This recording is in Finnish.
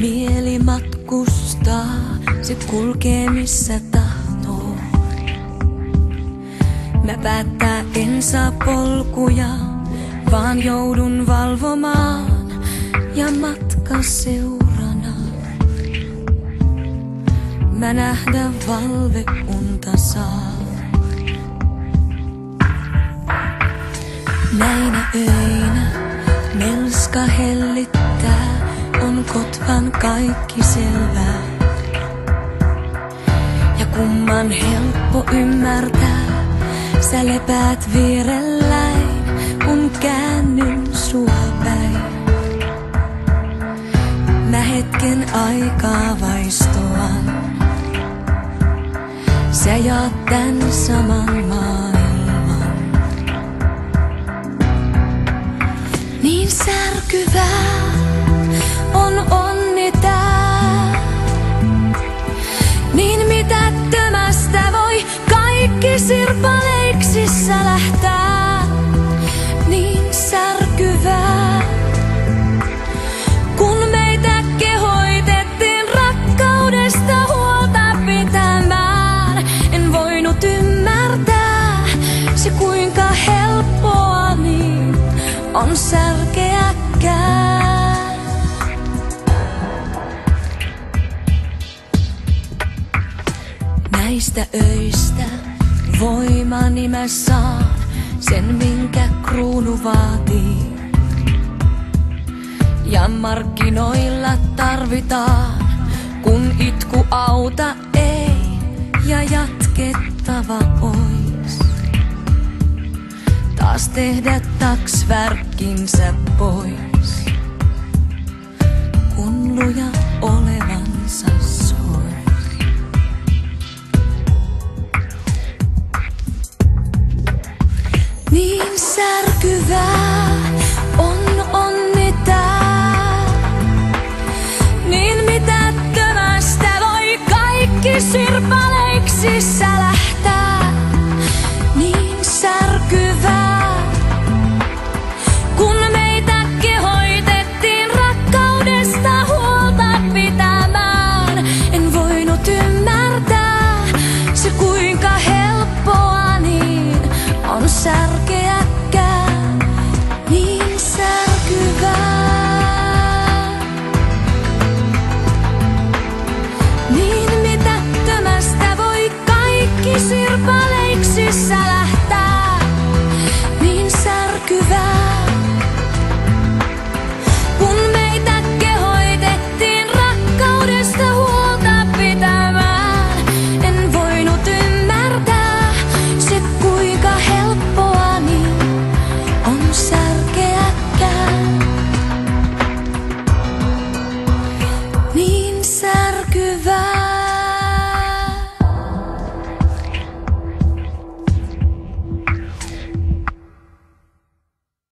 Mieli matkustaa, se kulkee missä tahtoo. Mä päättää en saa polkuja, vaan joudun valvomaan ja matka seurana. Mä nähdä valveunta saa. Näinä öinä melska hellittää, on kotvan kaikki selvää. Ja kumman helppo ymmärtää, sä lepäät vierelläin, kun käännyn sua päin. Mä hetken aikaa vaistoan, sä jaat tän saman maailman. Niin särkyvää on onni tää, niin mitättömästä voi kaikki sirpaleiksi sälähtää. Niin särkyvää, kun meitä kehoitettiin rakkaudesta huolta pitämään. En voinut ymmärtää se kuinka helppoa niin on särkeäkään. Näistä öistä voimani mä saan, sen minkä kruunu vaatii. Ja markkinoilla tarvitaan, kun itku auta ei ja jatkettava ois. Taas tehdä taksvärkkinsä pois, kun luja olevansa sois. Niin särkyvää on onni tää, niin mitättömästä voi kaikki sirpaleiksi